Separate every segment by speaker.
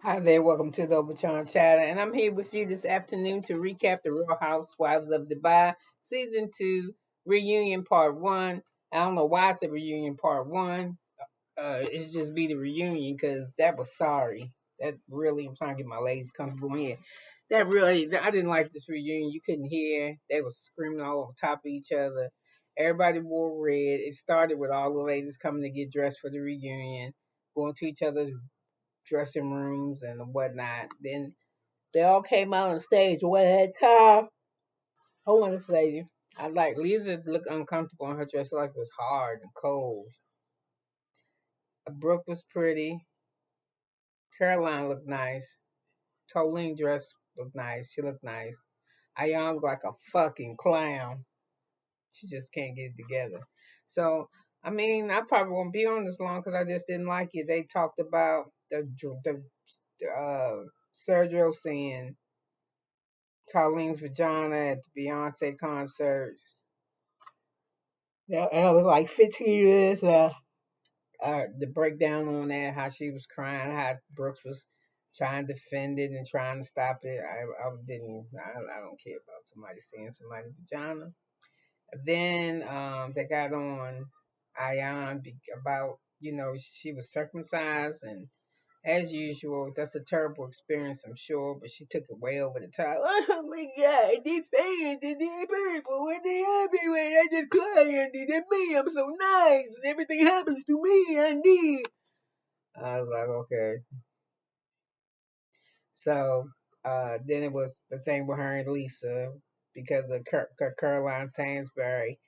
Speaker 1: Hi there, welcome to the Obachanchatter, and I'm here with you this afternoon to recap the Real Housewives of Dubai Season 2 Reunion Part 1. I don't know why it's a Reunion Part 1. It should just be the reunion because that was sorry. That really, I'm trying to get my legs comfortable here. That really, I didn't like this reunion. You couldn't hear. They were screaming all over top of each other. Everybody wore red. It started with all the ladies coming to get dressed for the reunion, going to each other's dressing rooms and whatnot. Then they all came out on stage one time. I want to say, I like Lisa looked uncomfortable in her dress, like it was hard and cold. Brooke was pretty. Caroline looked nice. Tollen dress looked nice. She looked nice. Ayan looked like a fucking clown. She just can't get it together. So, I mean, I probably won't be on this long because I just didn't like it. They talked about the Sergio saying Colleen's vagina at the Beyonce concert. Yeah, and it was like 15 minutes. The breakdown on that, how she was crying, how Brooks was trying to defend it and trying to stop it. I don't care about somebody seeing somebody's vagina. Then they got on Ayan about, she was circumcised and as usual, that's a terrible experience, I'm sure, but she took it way over the top. Oh my God, these fans and these people and they everywhere. I just crying and me, I'm so nice and everything happens to me and me. I was like, okay. So then it was the thing with her and Lisa because of Caroline Sainsbury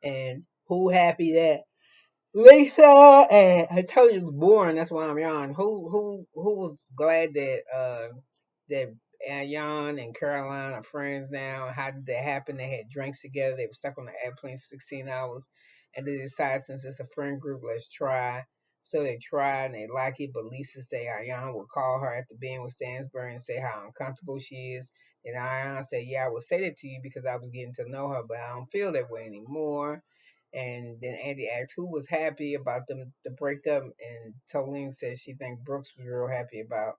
Speaker 1: and who happy that Lisa and I told you it's boring. That's why I'm yawn. Who was glad that that Jan and Caroline are friends now? How did that happen? They had drinks together. They were stuck on the airplane for 16 hours, and they decided since it's a friend group, let's try. So they tried and they like it, but Lisa say Ayan would call her after being with Stansbury and say how uncomfortable she is. And Ayan said, "Yeah, I would say that to you because I was getting to know her, but I don't feel that way anymore." And then Andy asked who was happy about them the breakup, and Tolene said she think Brooks was real happy about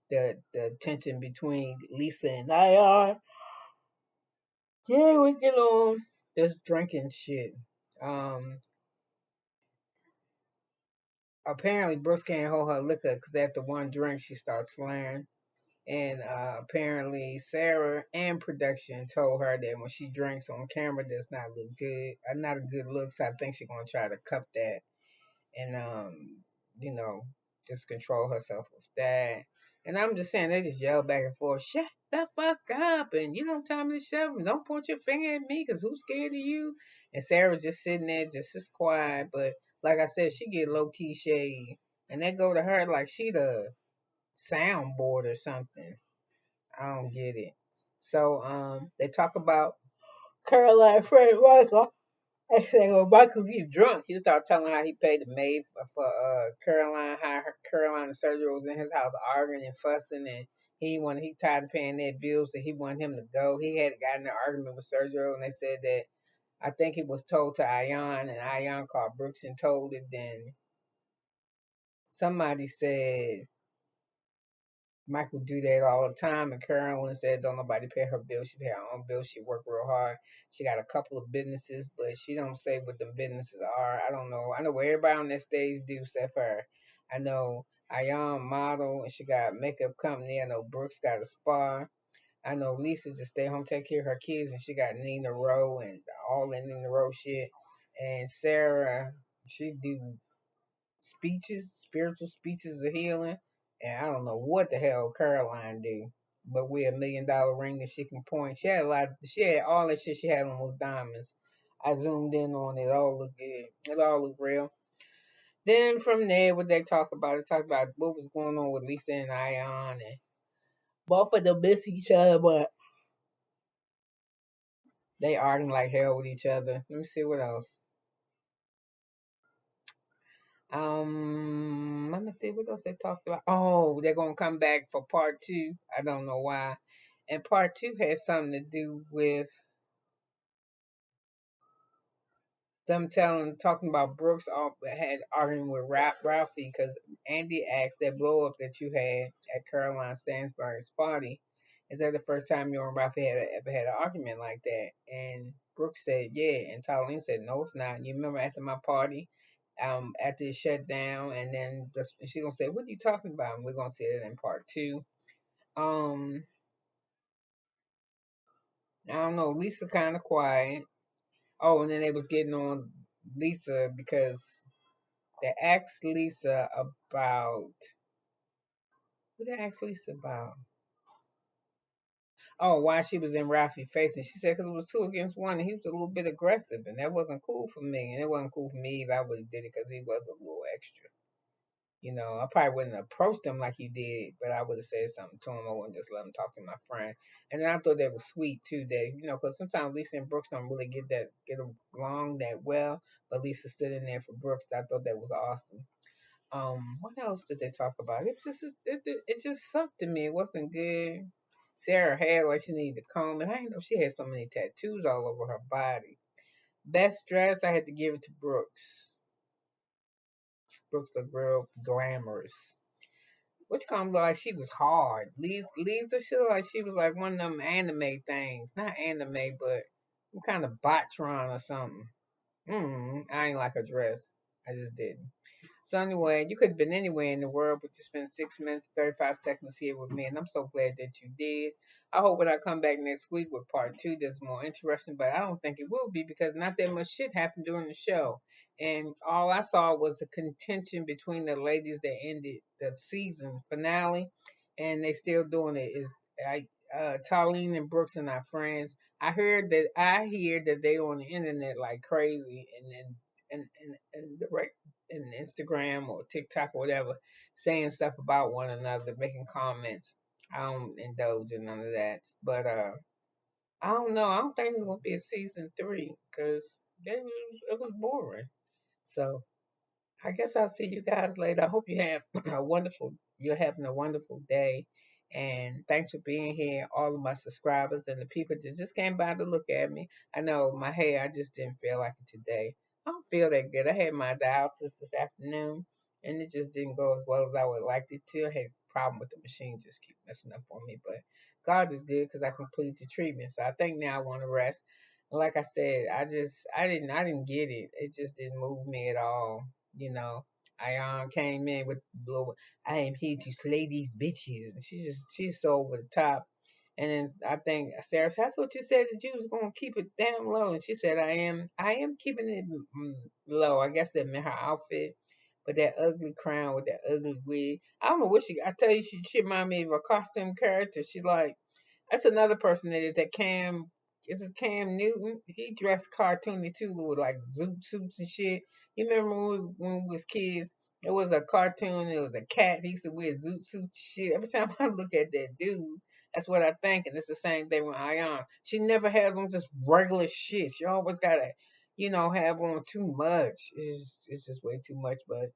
Speaker 1: the tension between Lisa and Ion. Yeah, we get on this drinking shit. Um, Apparently Brooks can't hold her liquor because after one drink she starts swearing. And apparently Sarah and production told her that when she drinks on camera, does not look good. Not a good look. So I think she's gonna try to cup that and you know, just control herself with that. And I'm just saying they just yell back and forth, shut the fuck up, and you don't tell me to shut up, and don't point your finger at me, cause who's scared of you? And Sarah's just sitting there, just as quiet, but like I said, she get low key shade, and they go to her like she the soundboard or something. I don't get it. So they talk about Caroline Fred Michael. I said, well, Michael get drunk. He started telling how he paid the maid for Caroline, how Caroline and Sergio was in his house arguing and fussing, and he's tired of paying their bills, so he wanted him to go. He had gotten in an argument with Sergio, and they said that I think it was told to Ayan, and Ayan called Brooks and told it. Then somebody said Michael do that all the time. And Carolyn said, "Don't nobody pay her bill. She pay her own bill. She work real hard. She got a couple of businesses, but she don't say what the businesses are. I don't know. I know what everybody on that stage do except her. I know Ayan model, and she got a makeup company. I know Brooks got a spa. I know Lisa just stay home, take care of her kids, and she got Nina Rowe and all that Nina Rowe shit. And Sarah, she do speeches, spiritual speeches of healing, and I don't know what the hell Caroline do, but wear $1 million ring that she can point. She had a lot. She had all that shit. She had on was diamonds. I zoomed in on it. All looked good. It all looked real. Then from there, what they talk about, they talk about what was going on with Lisa and Ion, and both of them miss each other, but they arguing like hell with each other. Let me see what else. Let me see what else they talked about. Oh, they're gonna come back for part two. I don't know why. And part two has something to do with them talking about Brooks had arguing with Ralphie because Andy asked that blow up that you had at Caroline Stansberg's party. Is that the first time you and Ralphie ever had an argument like that? And Brooks said, yeah. And Tolleen said, no, it's not. You remember after my party, after it shut down, and then she gonna say, what are you talking about? And we're gonna see it in part two. Um, I don't know. Lisa kind of quiet. Oh, and then they was getting on Lisa because they asked Lisa about what they asked Lisa about? Oh, why she was in Ralphie face, and she said because it was 2 against 1, and he was a little bit aggressive, and that wasn't cool for me, and it wasn't cool for me if I would have did it because he was a little extra. You know, I probably wouldn't have approached him like he did, but I would have said something to him. I wouldn't just let him talk to my friend. And then I thought that was sweet too. That because sometimes Lisa and Brooks don't really get along that well, but Lisa stood in there for Brooks. I thought that was awesome. What else did they talk about? It just sucked to me. It wasn't good. Sarah had like she needed to comb, and I didn't know she had so many tattoos all over her body. Best dress, I had to give it to Brooks. Brooks looked real glamorous. Which kind of looked like she was hard. Lisa, she looked like she was like one of them anime things. Not anime, but some kind of Botron or something. I ain't like her dress. I just didn't. So anyway, you could have been anywhere in the world, but you spent 6 minutes, 35 seconds here with me, and I'm so glad that you did. I hope when I come back next week with part two, there's more interesting, but I don't think it will be because not that much shit happened during the show. And all I saw was a contention between the ladies that ended the season finale, and they still doing it. Is I Tolleen and Brooks and our friends. I hear that they on the internet like crazy, and then and the in Instagram or TikTok or whatever, saying stuff about one another, making comments. I don't indulge in none of that. But I don't know. I don't think it's gonna be a season three because it was boring. So I guess I'll see you guys later. I hope you have you're having a wonderful day. And thanks for being here, all of my subscribers and the people that just came by to look at me. I know my hair, I just didn't feel like it today. I don't feel that good. I had my dialysis this afternoon, and it just didn't go as well as I would like it to. I had a problem with the machine, just keep messing up on me. But God is good because I completed the treatment. So I think now I want to rest. Like I said, I didn't get it. It just didn't move me at all. You know, I came in with I am here to slay these bitches, and she's so over the top. And then I think Sarah said, I thought you said that you was gonna keep it damn low, and she said I am keeping it low. I guess that meant her outfit, but that ugly crown with that ugly wig. I don't know what she. I tell you, she remind me of a costume character. She like that's another person that is that Cam. This is Cam Newton. He dressed cartoony too with like zoot suits and shit. You remember when we was kids? It was a cartoon. It was a cat. He used to wear zoot suits and shit. Every time I look at that dude, that's what I think. And it's the same thing with Ion. She never has on just regular shit. She always gotta, have on too much. It's just way too much. But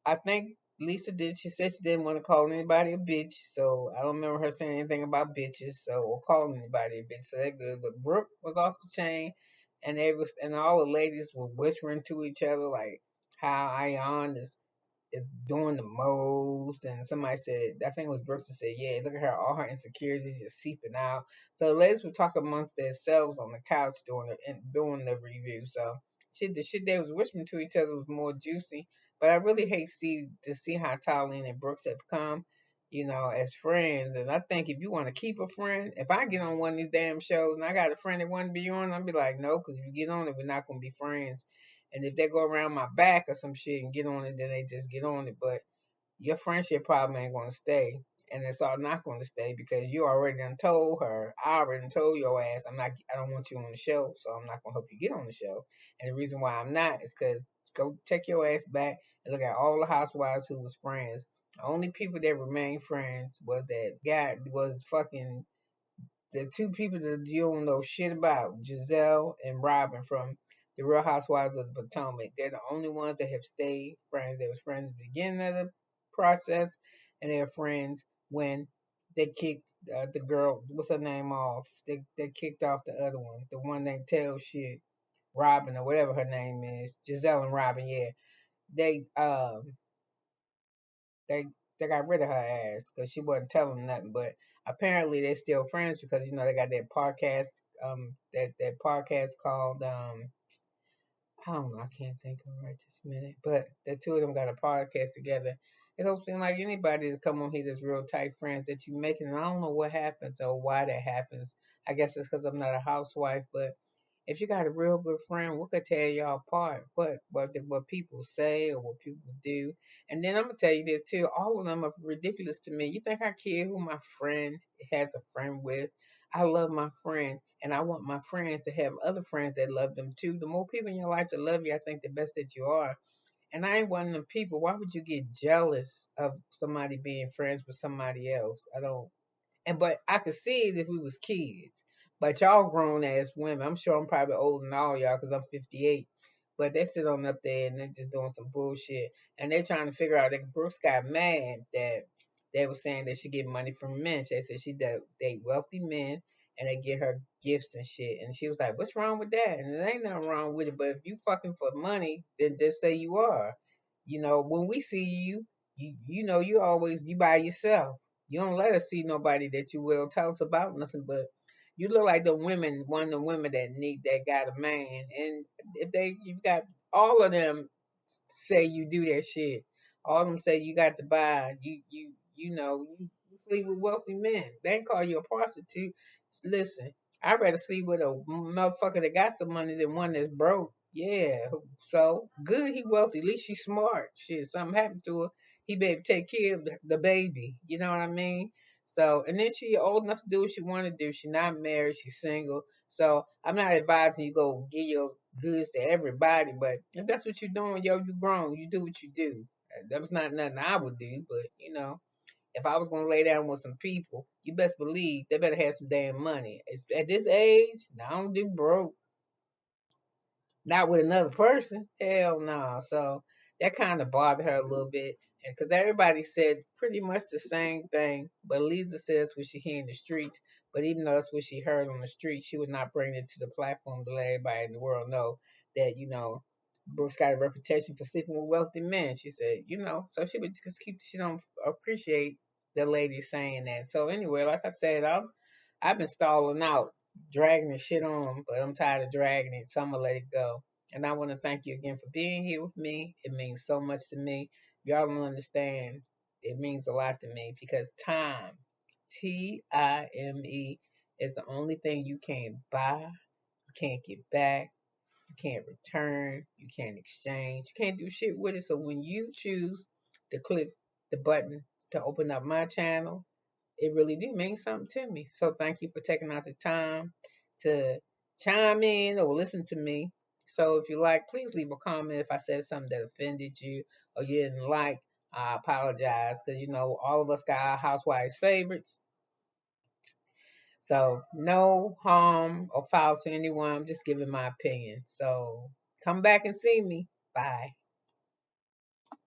Speaker 1: I think Lisa did. She said she didn't want to call anybody a bitch, so I don't remember her saying anything about bitches, or calling anybody a bitch. So that good. But Brooke was off the chain, and all the ladies were whispering to each other like how Ion is doing the most. And somebody said, I think it was Brooks that said, yeah, look at her, all her insecurities just seeping out. So the ladies would talk amongst themselves on the couch doing the review. So the shit they was whispering to each other was more juicy. But I really hate to see how Tolleen and Brooks have come, as friends. And I think if you want to keep a friend, if I get on one of these damn shows and I got a friend that want to be on, I'll be like, no, because if you get on it, we're not gonna be friends. And if they go around my back or some shit and get on it, then they just get on it. But your friendship probably ain't gonna stay. And it's all not gonna stay because you already done told her. I already done told your ass I don't want you on the show, so I'm not gonna help you get on the show. And the reason why I'm not is because go take your ass back and look at all the housewives who was friends. The only people that remained friends was that guy was fucking the two people that you don't know shit about, Giselle and Robin from the Real Housewives of the Potomac. They're the only ones that have stayed friends. They was friends at the beginning of the process, and they're friends when they kicked the girl, what's her name, off. They kicked off the other one, the one that tells shit. Robin or whatever her name is, Giselle and Robin. Yeah, they they they got rid of her ass because she wasn't telling nothing. But apparently they're still friends because they got that podcast that podcast called I don't know, I can't think of it right this minute. But the two of them got a podcast together. It don't seem like anybody to come on here that's real tight friends that you making. And I don't know what happens or why that happens. I guess it's because I'm not a housewife, but if you got a real good friend, what could tear y'all apart? What people say or what people do. And then I'm gonna tell you this too. All of them are ridiculous to me. You think I care who my friend has a friend with? I love my friend, and I want my friends to have other friends that love them too. The more people in your life that love you, I think the best that you are. And I ain't one of them people. Why would you get jealous of somebody being friends with somebody else? I don't. But I could see it if we was kids. But y'all grown ass women. I'm sure I'm probably older than all y'all because I'm 58. But they sit on up there and they're just doing some bullshit. And they're trying to figure out that Brooks got mad that they were saying that she get money from men. They said she date wealthy men and they get her gifts and shit. And she was like, "What's wrong with that?" And there ain't nothing wrong with it. But if you fucking for money, then just say you are. When we see you, you by yourself. You don't let us see nobody that you will tell us about nothing, but you look like the women, one of the women that got a man. And if you got all of them say you do that shit. All of them say you got to buy. You sleep with wealthy men. They ain't call you a prostitute. Listen, I'd rather sleep with a motherfucker that got some money than one that's broke. Yeah, so good he wealthy. At least she's smart. Shit, something happened to her, he better take care of the baby. You know what I mean? So, and then she old enough to do what she want to do. She's not married. She's single. So I'm not advising you go give your goods to everybody, but if that's what you're doing, yo, you grown. You do what you do. That was not nothing I would do, but if I was gonna lay down with some people, you best believe they better have some damn money. At this age, I don't do broke. Not with another person. Hell no. So that kind of bothered her a little bit. And because everybody said pretty much the same thing, but Lisa says what she hear in the streets. But even though that's what she heard on the street, she would not bring it to the platform to let everybody in the world know that, Brooks got a reputation for sleeping with wealthy men. She said, so she would just she don't appreciate the lady saying that. So anyway, like I said, I've been stalling out dragging the shit on, but I'm tired of dragging it, so I'm gonna let it go. And I want to thank you again for being here with me. It means so much to me. Y'all don't understand. It means a lot to me because time, Time, is the only thing you can't buy, you can't get back, you can't return, you can't exchange, you can't do shit with it. So when you choose to click the button to open up my channel, it really do mean something to me. So thank you for taking out the time to chime in or listen to me. So if you like, please leave a comment if I said something that offended you or you didn't like. I apologize because all of us got our housewives' favorites. So no harm or foul to anyone. I'm just giving my opinion. So come back and see me. Bye.